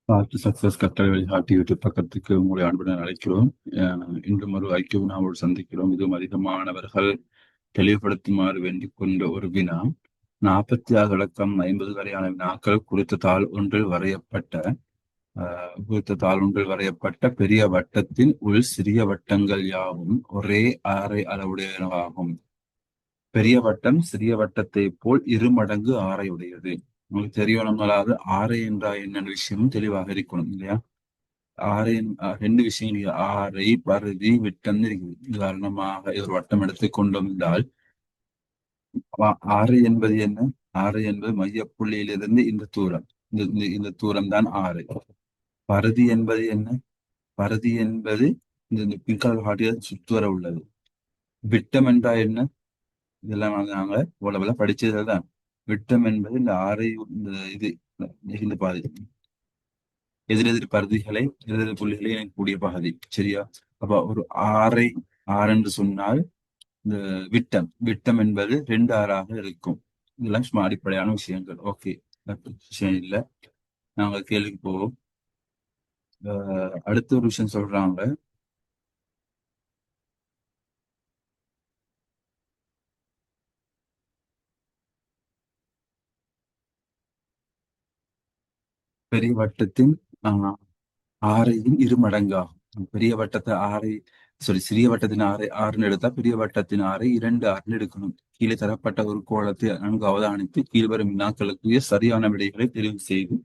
பார்த்து சக்சஸ் கற்றல் வழிகாட்டி யூடியூப் பக்கத்துக்கு உங்களை அன்புடன் அழைக்கிறோம். இன்றும் ஒரு ஐக்கிய வினாவோடு சந்திக்கிறோம். இதுவும் அதிகமானவர்கள் தெளிவுபடுத்துமாறு வேண்டிக் கொண்ட ஒரு வினா. 46 இலக்கம் 50 வரையான வினாக்கள் குறித்த தாள் ஒன்றில் வரையப்பட்ட பெரிய வட்டத்தின் உள் சிறிய வட்டங்கள் யாவும் ஒரே ஆரை அளவுடையனவாகும். பெரிய வட்டம் சிறிய வட்டத்தை போல் இருமடங்கு ஆரை உடையது. உங்களுக்கு தெரியும், நம்மளாவது ஆரை என்றால் என்னென்ன விஷயமும் தெளிவாக இருக்கணும் இல்லையா? ஆரையின் ரெண்டு விஷயங்கள் இருக்கு. ஆரை பருதி விட்டம்னு இருக்குது. உதாரணமாக ஒரு வட்டம் எடுத்துக் கொண்டோம் என்றால் ஆரை என்பது என்ன? ஆரை என்பது மையப்புள்ளியிலிருந்து இந்த தூரம். இந்த தூரம் தான் ஆரை. பருதி என்பது என்ன? பருதி என்பது இந்த பிங்கல் காட்டிய சுற்றுவர உள்ளது. விட்டம் என்றால் என்ன? இதெல்லாம் நாங்க உளவுல படிச்சது தான். விட்டம் என்பது இந்த ஆரை, இந்த இது இந்த பாதி எதிரெதிர் பருதிகளை எதிரெதிர் புள்ளிகளை இணைக்கக்கூடிய பகுதி. சரியா? அப்ப ஒரு ஆரை ஆறு என்று சொன்னால் இந்த விட்டம் விட்டம் என்பது 2 ஆறாக இருக்கும். இதெல்லாம் சும்மா அடிப்படையான விஷயங்கள். ஓகே, விஷயம் இல்லை. நாங்க கேள்விக்கு போவோம். அடுத்த ஒரு விஷயம் சொல்றாங்க. பெரிய வட்டத்தின் ஆரையின் இருமடங்காகும். பெரிய வட்டத்தை ஆறை சிறிய வட்டத்தின் ஆறை ஆறுன்னு எடுத்தா பெரிய வட்டத்தின் ஆறை 2 ஆறுன்னு எடுக்கணும். கீழே தரப்பட்ட ஒரு கோலத்தை நன்கு அவதானித்து கீழ்வரும் வினாக்களுக்குரிய சரியான விடைகளை தெரிவு செய்து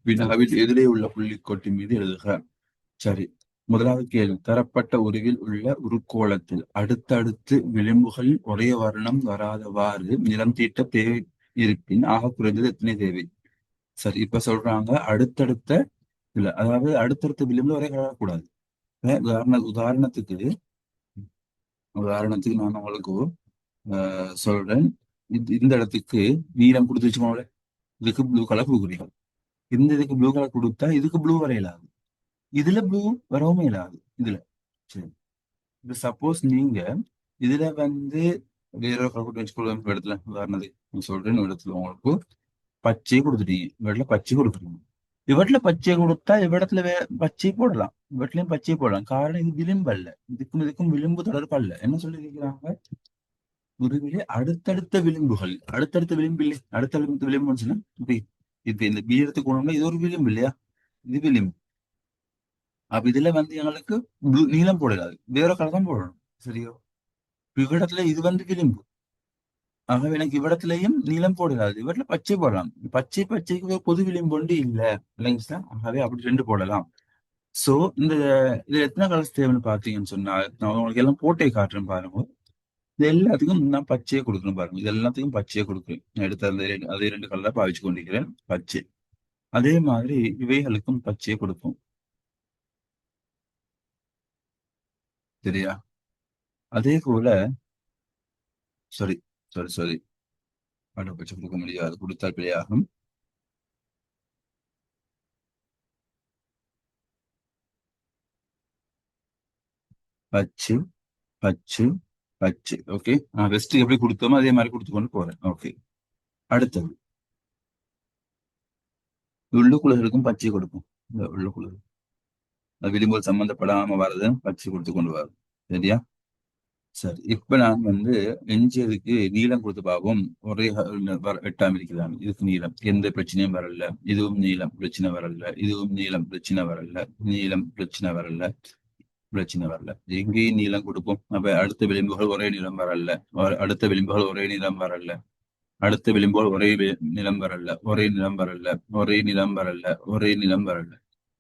வினாவில் எதிரே உள்ள புள்ளிக்கோட்டின் மீது எழுதுக. சரி, முதலாவது கேள்வி. தரப்பட்ட உருவில் உள்ள உருக்கோளத்தில் அடுத்தடுத்து விளிம்புகளில் ஒரே வர்ணம் வராதவாறு நிறம் தீட்ட தேவை இருப்பின் ஆக குறைந்தது எத்தனை தேவை? சரி, இப்ப சொல்றாங்க அடுத்தடுத்த இல்ல, அதாவது அடுத்தடுத்த விளிம்புல ஒரே கலர் கூடாது. உதாரணத்துக்கு உதாரணத்துக்கு நான் உங்களுக்கு சொல்றேன். இந்த இடத்துக்கு நீலம் கொடுத்து வச்சுக்கோங்களேன். இதுக்கு ப்ளூ கலர் கொடுக்குறீங்க. இதுக்கு ப்ளூ கலர் கொடுத்தா இதுக்கு ப்ளூ வரையலாது, இதுல ப்ளூ வரவும் இல்லாது இதுல. சரி, இப்ப சப்போஸ் நீங்க இதுல வேற கலர் கொடுத்து வச்சுக்கொள்ள இடத்துல உதாரணத்துக்கு சொல்றேன். இடத்துல உங்களுக்கு பச்சை கொடுத்துட்டீங்க, இவற்றில பச்சை கொடுக்குறீங்க. இவற்றில பச்சை கொடுத்தா இவ்விடத்துல பச்சை போடலாம், இவற்றிலையும் பச்சை போடலாம். காரணம் இது விளிம்பு அல்ல. இதுக்கும் விளிம்பு தொடர்பு அல்ல. என்ன சொல்லியிருக்கிறாங்க? உருவிலே அடுத்தடுத்த விளிம்புகள். அடுத்தடுத்த விளிம்பு இல்லை, அடுத்தடுத்த விளிம்புன்னு சொன்னா இப்ப இந்த பி எடுத்து போனோம்னா இது ஒரு விளிம்பு இல்லையா? இது விளிம்பு. அப்ப இதுல எங்களுக்கு நீளம் போடலாது, வேற கலர் தான் போடணும். சரியோ? இவ்விடத்துல இது விளிம்பு. ஆகவே எனக்கு இவ்விடத்திலையும் நீளம் போடலாது, இவற்றில பச்சை போடலாம். பச்சைக்கு ஒரு பொது விளிம்பு ஒன்று இல்ல, இல்லைங்க சார்? ஆகவே அப்படி 2 போடலாம். சோ இதுல எத்தனை கலர்ஸ் தேவைன்னு பாத்தீங்கன்னு சொன்னா, நான் உங்களுக்கு எல்லாம் போட்டே காட்டுறேன் பாருங்க. இது எல்லாத்துக்கும் நான் பச்சையை கொடுக்கணும் பாருங்க. இது எல்லாத்துக்கும் பச்சையை கொடுக்குறேன். நான் எடுத்த அதே 2 கலரை பாவிச்சு கொண்டிருக்கிறேன். பச்சை. அதே மாதிரி இவைகளுக்கும் பச்சையை கொடுப்போம். சரியா? அதே போல சாரி சாரி சாரி பச்சை கொடுக்க முடியாது, கொடுத்தால் பிழையாகும். பச்சை பச்சை பச்சை. ஓகே, நான் வெஸ்ட் எப்படி கொடுத்தோமோ அதே மாதிரி கொடுத்து கொண்டு போறேன். ஓகே, அடுத்தது உள்ளுக்குள்ளதுக்கும் பச்சை கொடுப்போம். இந்த உள்ளுக்குள்ள விளிம்போல் சம்பந்தப்படாம வர்றது பச்சை கொடுத்து கொண்டு வரும். சரியா? சரி, இப்ப நான் எஞ்சியதுக்கு நீளம் கொடுத்து பார்ப்போம். ஒரே வெட்டாம இருக்கிறாங்க. இதுக்கு நீளம் எந்த பிரச்சனையும் வரல. இதுவும் நீளம் பிரச்சனை வரல. இதுவும் நீளம் பிரச்சனை வரல. நீளம் பிரச்சனை வரல. பிரச்சனை வரல. எங்கேயும் நீளம் கொடுப்போம். அப்ப அடுத்த விளிம்புகள் ஒரே நீளம் வரல. அடுத்த விளிம்புகள் ஒரே நீளம் வரல. அடுத்த விளிம்போல் ஒரே நிலம் வரல. ஒரே நிலம் வரல. ஒரே நிலம் வரல. ஒரே நிலம் வரல.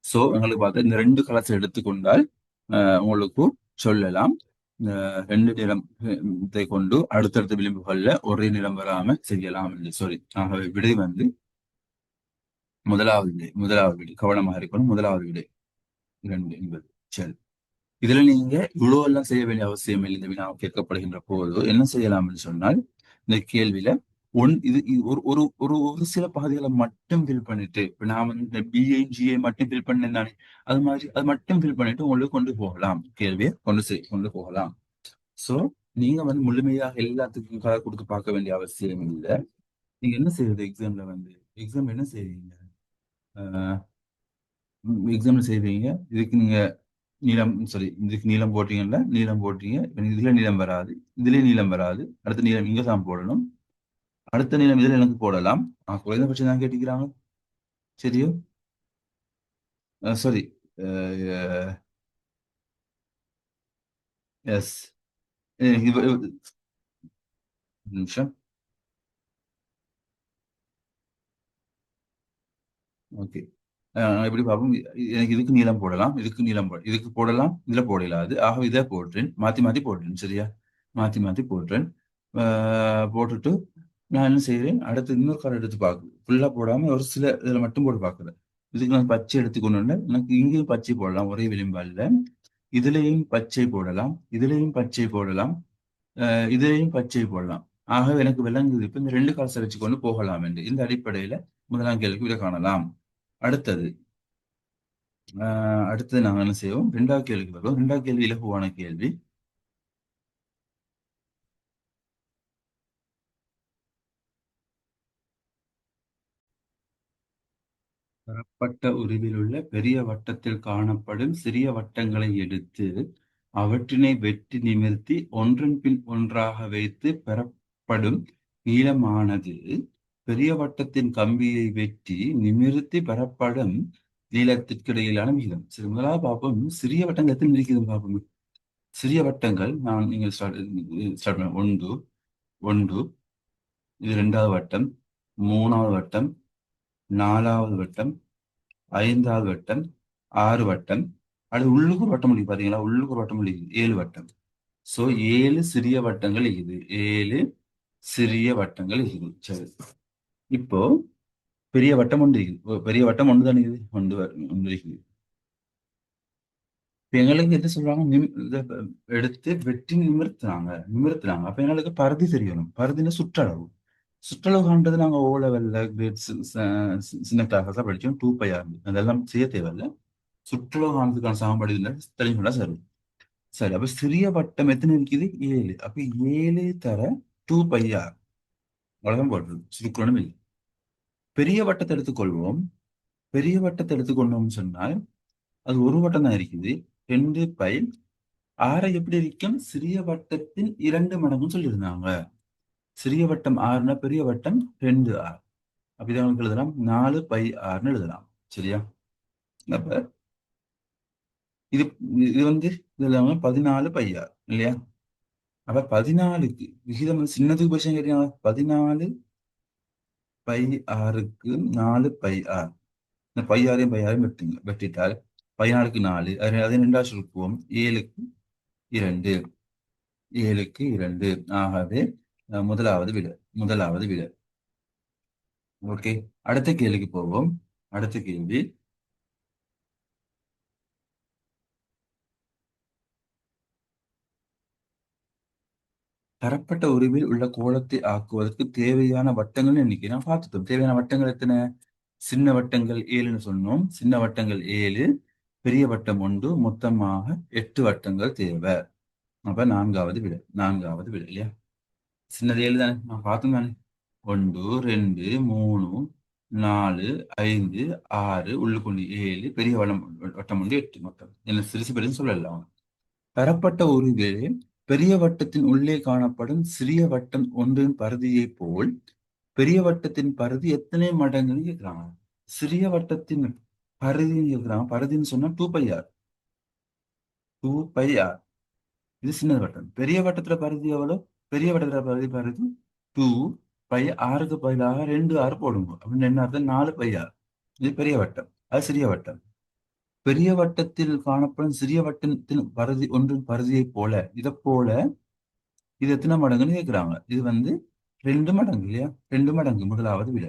சோ உங்களுக்கு பார்த்தா இந்த 2 கலர்ஸ் எடுத்துக்கொண்டால் உங்களுக்கு சொல்லலாம். 2 நிறத்தை கொண்டு அடுத்தடுத்த விளிம்புகள்ல ஒரே நிறம் வராம செய்யலாம் என்று சொல்லி. ஆகவே விடை முதலாவது விடை கவனமாக இருக்கணும். முதலாவது விடை 2 என்பது. சரி, இதுல நீங்க இவ்வளவு எல்லாம் செய்ய வேண்டிய அவசியம் இல்லை. இந்த வினா கேட்கப்படுகின்ற போது என்ன செய்யலாம்னு சொன்னால், இந்த கேள்வியில இது ஒரு ஒரு ஒரு ஒரு சில பகுதிகளை மட்டும் ஃபில் பண்ணிட்டு, இப்ப நான் இந்த பிஐஜிஐ மட்டும் ஃபில் பண்ணேன் தானே, அது மாதிரி அது மட்டும் ஃபில் பண்ணிட்டு உங்களுக்கு கொண்டு போகலாம். கேள்வியை கொண்டு போகலாம். சோ நீங்க முழுமையாக எல்லாத்துக்கும் கலர் கொடுத்து பார்க்க வேண்டிய அவசியம் இல்லை. நீங்க என்ன செய்யறது? எக்ஸாம் என்ன செய்வீங்க? எக்ஸாம்பிள் செய்வீங்க. இதுக்கு நீங்க நீளம் சாரி இதுக்கு நீளம் போட்டீங்கல்ல, நீளம் போட்டீங்க. இப்ப இதுல நீளம் வராது, இதுலயும் நீளம் வராது. அடுத்த நீளம் இங்க தான் போடணும். அடுத்த நீளம் இதுல எனக்கு போடலாம். குறைந்தபட்சம் தான் கேட்டுக்கிறாங்க. சரியோ? சாரி. எஸ். நிமிஷம். ஓகே. எப்படி பார்ப்போம்? எனக்கு இதுக்கு நீளம் போடலாம், இதுக்கு நீளம் இதுக்கு போடலாம், இதுல போடலாது. ஆக இதை போடுறேன், மாத்தி மாத்தி போடுறேன். சரியா? மாத்தி மாத்தி போடுறேன். போட்டுட்டு நான் என்ன செய்றேன், அடுத்து இன்னொரு கார்டு எடுத்து பார்க்குறேன். ஃபுல்லா போடாம ஒரு சில இதுல மட்டும் போட்டு பார்க்குறேன். இதுக்கு நான் பச்சை எடுத்துக்கொண்டு எனக்கு இங்கேயும் பச்சை போடலாம், ஒரே விளிம்பால. இதுலயும் பச்சை போடலாம், இதுலயும் பச்சை போடலாம், இதுலயும் பச்சை போடலாம். ஆகவே எனக்கு விளங்குது. இப்ப இந்த ரெண்டு காசை வச்சுக்கொண்டு போகலாம் என்று இந்த அடிப்படையில முதலாம் கேள்விக்கு விடை காணலாம். அடுத்தது அடுத்தது நாங்க என்ன செய்வோம், ரெண்டாவது கேள்விக்கு வருவோம். ரெண்டாவது கேள்வி இலகுவான கேள்வி. தரப்பட்ட உருவில் உள்ள பெரிய வட்டத்தில் காணப்படும் சிறிய வட்டங்களை எடுத்து அவற்றினை வெட்டி நிமிர்த்தி ஒன்றன் பின் ஒன்றாக வைத்து பெறப்படும் நீளமானது பெரிய வட்டத்தின் கம்பியை வெட்டி நிமிர்த்தி பெறப்படும் நீளத்திற்கு இடையிலான விகிதம். சரி, முதலாவது பார்ப்போம். சிறிய வட்டங்கள் எத்தனை இருக்குதுன்னு பார்ப்போம். சிறிய வட்டங்கள் நான் நீங்கள் ஸ்டார்ட் பண்ண ஒன்று ஒன்று, இது ரெண்டாவது வட்டம், மூணாவது வட்டம், நாலாவது வட்டம், ஐந்தாவது வட்டம், ஆறு வட்டம். அது உள்ளுக்கு ஒரு வட்டம் முடியுது பாத்தீங்களா? உள்ளுக்கு ஒரு வட்டம் முடியுது, ஏழு வட்டம். சோ ஏழு சிறிய வட்டங்கள் இருக்குது, ஏழு சிறிய வட்டங்கள் இருக்குது. சரி, இப்போ பெரிய வட்டம் ஒன்று இருக்குது. பெரிய வட்டம் ஒன்று தானே இருக்குது, ஒன்று இருக்குது. இப்ப எங்களுக்கு என்ன சொல்றாங்க, இதை எடுத்து வெட்டி நிமிர்த்துறாங்க. அப்ப எங்களுக்கு பருதி தெரியணும். பருதின சுற்றளவு. சுற்றளவு காண்றது நாங்க ஓ லெவல்ல கிரேட் சின்ன கிளாஸ் தான் படிச்சோம். 2πr அதெல்லாம் செய்ய தேவையில்ல. சுற்றுலா காண்றதுக்கான சாப்பாடு இல்லை, தெரிஞ்சுட்டா சரி. சரி, அப்ப சிறிய வட்டம் எத்தனை இருக்குது, ஏழு. அப்ப ஏழு தர 2πr அவ்வளவுதான் போடுறது, சுருக்கணும் இல்லை. பெரிய வட்டத்தை எடுத்துக்கொள்வோம். பெரிய வட்டத்தை எடுத்துக்கொண்டோம்னு சொன்னால் அது ஒரு வட்டம் தான் இருக்குது. 2π ஆறை எப்படி இருக்கும், சிறிய வட்டத்தின் 2 மடங்குன்னு சொல்லியிருந்தாங்க. சிறிய வட்டம் ஆறுனா பெரிய வட்டம் 2r. அப்படிதான் உங்களுக்கு எழுதலாம், 4πrன்னு எழுதலாம். சரியா? அப்ப இது இது வந்து இதுல 14πr இல்லையா? அப்ப 14க்கு விகிதம் வந்து சின்னதுக்கு பட்சம் கேட்டீங்க. 14πrக்கு 4πr. இந்த பையாரையும் வெட்டிட்டால் 14க்கு 4, அதை ரெண்டாவது சுருக்குவோம். 7க்கு 2, 7க்கு 2. ஆகவே முதலாவது விட. ஓகே, அடுத்த கேள்விக்கு போவோம். அடுத்த கேள்வி. தரப்பட்ட உருவில் உள்ள கோலத்தை ஆக்குவதற்கு தேவையான வட்டங்கள் எண்ணிக்கை நான் பார்த்துட்டோம். தேவையான வட்டங்கள் எத்தனை? சின்ன வட்டங்கள் 7ன்னு சொன்னோம். சின்ன வட்டங்கள் 7, பெரிய வட்டம் 1, மொத்தமாக 8 வட்டங்கள் தேவை. அப்ப நான்காவது விட இல்லையா? சின்னது 7 தானே, நான் பார்த்தோம் தானே. 1 2 3 4 5 6 உள்ளுக்குண்டு 7, பெரிய வட்டம் 8 மொத்தம். என்ன சிறுசு பெருசு சொல்லலாம். தரப்பட்ட ஒரு பெரிய வட்டத்தின் உள்ளே காணப்படும் சிறிய வட்டம் ஒன்றின் பரிதியை போல் பெரிய வட்டத்தின் பரிதி எத்தனை மடங்குன்னு கேட்கிறாங்க. சிறிய வட்டத்தின் பரிதின்னு கேட்கிறாங்க. பரிதின்னு சொன்னா 2πr. 2πr இது சின்ன வட்டம். பெரிய வட்டத்துல பரிதி எவ்வளவு? பெரிய வட்டத்துல பரிதி 2πrக்கு பதிலாக 2r போடுங்க. அப்படின்னு என்ன அர்த்தம்? 4πr. இது பெரிய வட்டம், அது சிறிய வட்டம். பெரிய வட்டத்தில் காணப்படும் சிறிய வட்டத்தின் பரிதி ஒன்றின் பரிதியை போல, இதை போல இது எத்தனை மடங்குன்னு கேட்கிறாங்க. இது வந்து 2 மடங்கு இல்லையா? 2 மடங்கு. முதலாவது விட.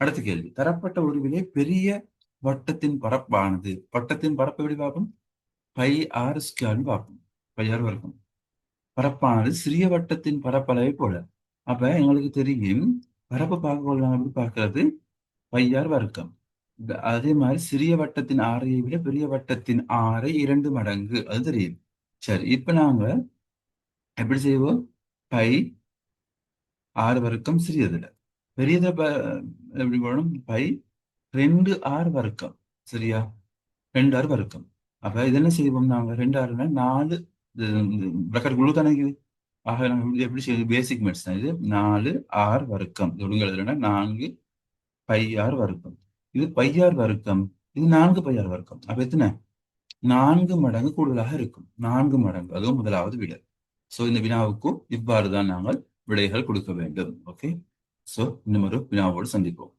அடுத்த கேள்வி. தரப்பட்ட ஒரு விலை பெரிய வட்டத்தின் பரப்பானது, வட்டத்தின் பரப்பு எப்படி பார்ப்போம்? πr² பார்ப்போம். πr வர்க்கம். பரப்பானது சிறிய வட்டத்தின் பரப்பளவை போல. அப்ப எங்களுக்கு தெரியும், பரப்பு பார்க்க எப்படி பார்க்கிறது? πr வர்க்கம். அதே மாதிரி சிறிய வட்டத்தின் ஆரையை விட பெரிய வட்டத்தின் ஆரை 2 மடங்கு, அது தெரியும். சரி, இப்ப நாங்க எப்படி செய்வோம்? πr வர்க்கம் சிறியதுல, பெரியதுல எப்படி போடணும்? 2r வர்க்கம். சரியா? 2r வர்க்கம். அப்ப இது என்ன செய்வோம் நாங்க? 2rனா 4 பிரக்கெட் குழு தானே இருக்குது. ஆக நம்ம இது எப்படி செய்யுது? பேசிக் மேட்ஸ் தான் இது. 4r வர்க்கம். இது ஒழுங்கு எழுதுறேன்னா 4 πr வர்க்கம். இது πr வர்க்கம். இது 4 πr வர்க்கம். அப்ப எத்தனை? 4 மடங்கு கூடுதலாக இருக்கும். 4 மடங்கு. அதுவும் முதலாவது விடை. சோ இந்த வினாவுக்கும் இவ்வாறு தான் நாங்கள் விடைகள் கொடுக்க வேண்டும். ஓகே. சோ இன்னும் ஒரு வினாவோடு சந்திப்போம்.